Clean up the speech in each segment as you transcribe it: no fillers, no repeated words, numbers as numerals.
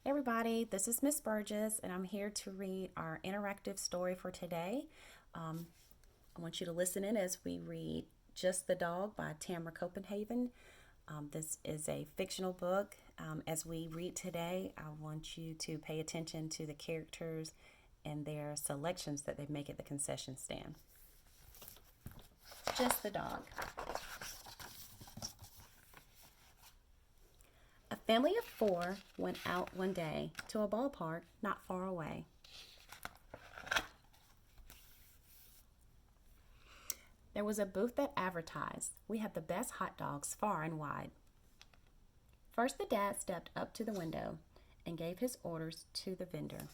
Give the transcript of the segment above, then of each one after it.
Hey everybody, this is Miss Burgess, and I'm here to read our interactive story for today. I want you to listen in as we read Just the Dog by Tamara Copenhagen. This is a fictional book. As we read today, I want you to pay attention to the characters and their selections that they make at the concession stand. Just the Dog. A family of 4 went out one day to a ballpark not far away. There was a booth that advertised, "We have the best hot dogs far and wide." First, the dad stepped up to the window and gave his orders to the vendor.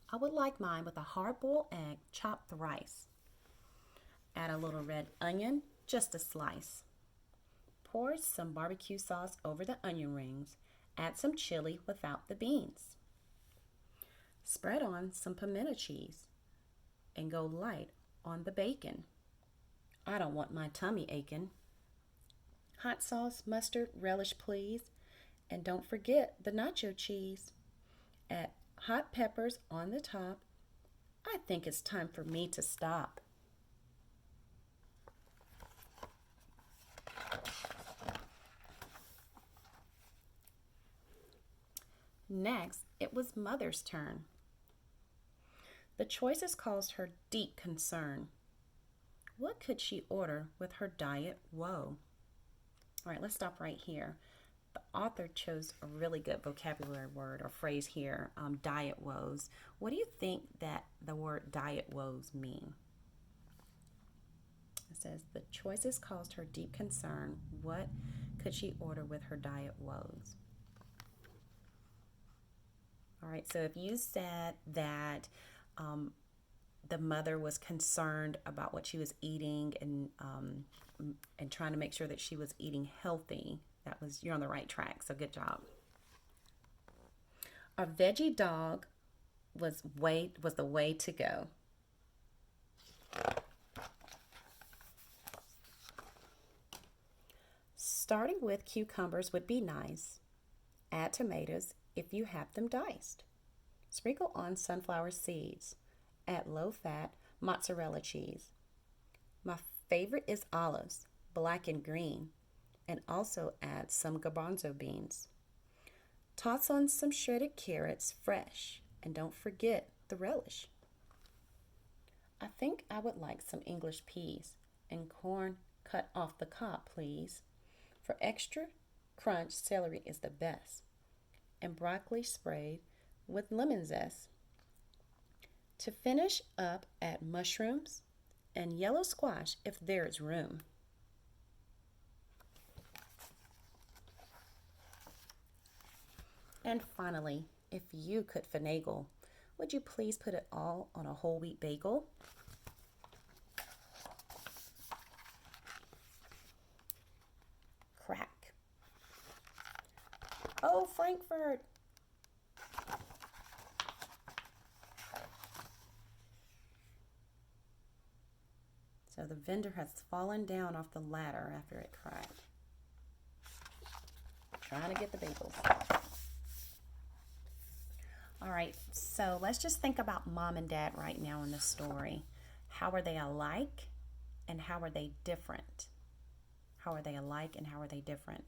"I would like mine with a hard-boiled egg chopped thrice. Add a little red onion, just a slice. Pour some barbecue sauce over the onion rings. Add some chili without the beans. Spread on some pimento cheese and go light on the bacon. I don't want my tummy aching. Hot sauce, mustard, relish please, and don't forget the nacho cheese. Add hot peppers on the top. I think it's time for me to stop." Next, it was Mother's turn. The choices caused her deep concern. What could she order with her diet woe? All right, let's stop right here. The author chose a really good vocabulary word or phrase here, diet woes. What do you think that the word diet woes mean? It says the choices caused her deep concern. What could she order with her diet woes? All right, so if you said that the mother was concerned about what she was eating and trying to make sure that she was eating healthy, you're on the right track. So good job. A veggie dog was the way to go. Starting with cucumbers would be nice. Add tomatoes if you have them diced. Sprinkle on sunflower seeds. Add low-fat mozzarella cheese. My favorite is olives, black and green, and also add some garbanzo beans. Toss on some shredded carrots, fresh, and don't forget the relish. I think I would like some English peas and corn cut off the cob, please. For extra crunch, celery is the best, and broccoli sprayed with lemon zest. To finish up, add mushrooms and yellow squash if there is room. And finally, if you could finagle, would you please put it all on a whole wheat bagel? Crack. Oh, Frankfurt! So the vendor has fallen down off the ladder after it cracked. Trying to get the bagels. All right, so let's just think about mom and dad right now in this story. How are they alike and how are they different? How are they alike and how are they different?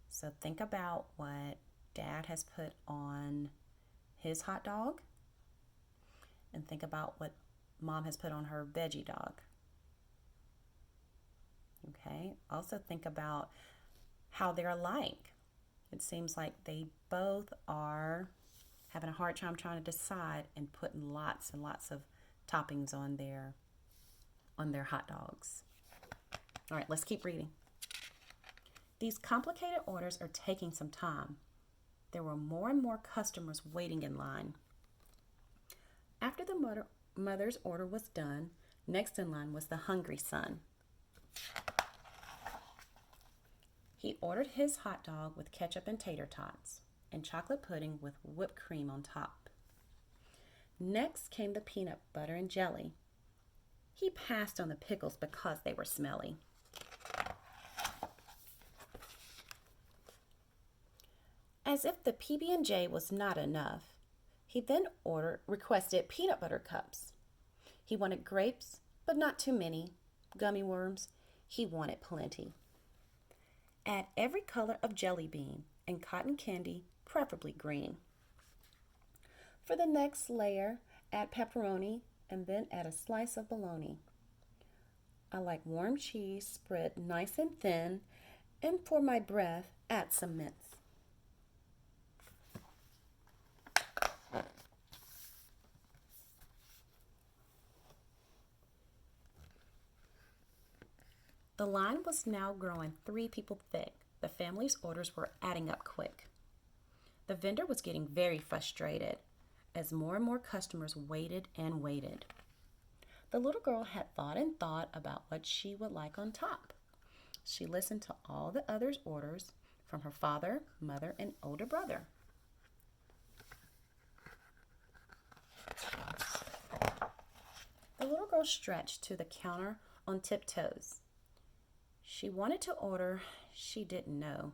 So think about what dad has put on his hot dog and think about what mom has put on her veggie dog. Okay, also think about how they're alike. It seems like they both are having a hard time trying to decide and putting lots and lots of toppings on their hot dogs. All right, let's keep reading. These complicated orders are taking some time. There were more and more customers waiting in line. After the mother's order was done, next in line was the hungry son. He ordered his hot dog with ketchup and tater tots and chocolate pudding with whipped cream on top. Next came the peanut butter and jelly. He passed on the pickles because they were smelly. As if the PB&J was not enough, he then requested peanut butter cups. He wanted grapes, but not too many. Gummy worms, he wanted plenty. Add every color of jelly bean and cotton candy, preferably green. For the next layer, add pepperoni and then add a slice of bologna. I like warm cheese spread nice and thin, and for my breath, add some mince. The line was now growing 3 people thick. The family's orders were adding up quick. The vendor was getting very frustrated as more and more customers waited and waited. The little girl had thought and thought about what she would like on top. She listened to all the others' orders from her father, mother, and older brother. The little girl stretched to the counter on tiptoes. She wanted to order, she didn't know.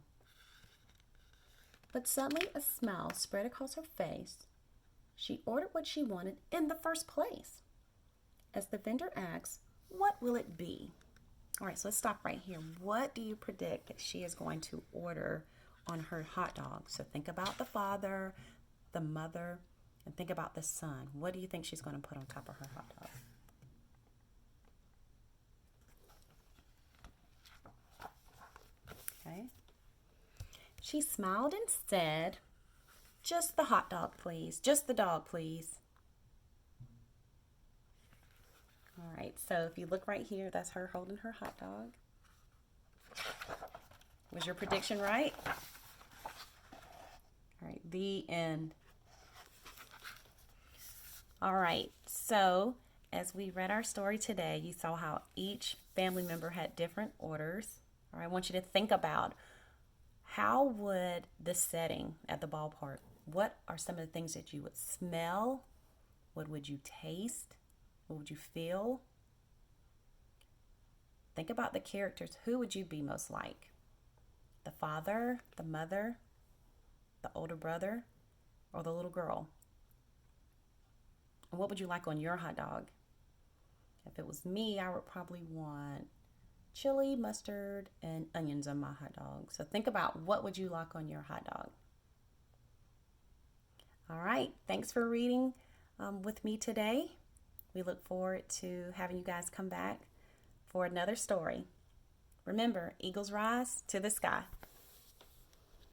But suddenly a smile spread across her face. She ordered what she wanted in the first place. As the vendor asked, "What will it be?" All right, so let's stop right here. What do you predict that she is going to order on her hot dog? So think about the father, the mother, and think about the son. What do you think she's going to put on top of her hot dog? Okay. She smiled and said, "Just the hot dog, please. Just the dog, please." All right, so if you look right here, that's her holding her hot dog. Was your prediction right? All right, the end. All right, so as we read our story today, you saw how each family member had different orders. All right, I want you to think about how would the setting at the ballpark, what are some of the things that you would smell? What would you taste? What would you feel? Think about the characters. Who would you be most like? The father, the mother, the older brother, or the little girl? And what would you like on your hot dog? If it was me, I would probably want chili, mustard, and onions on my hot dog. So think about what would you like on your hot dog. All right, thanks for reading with me today. We look forward to having you guys come back for another story. Remember, eagles rise to the sky.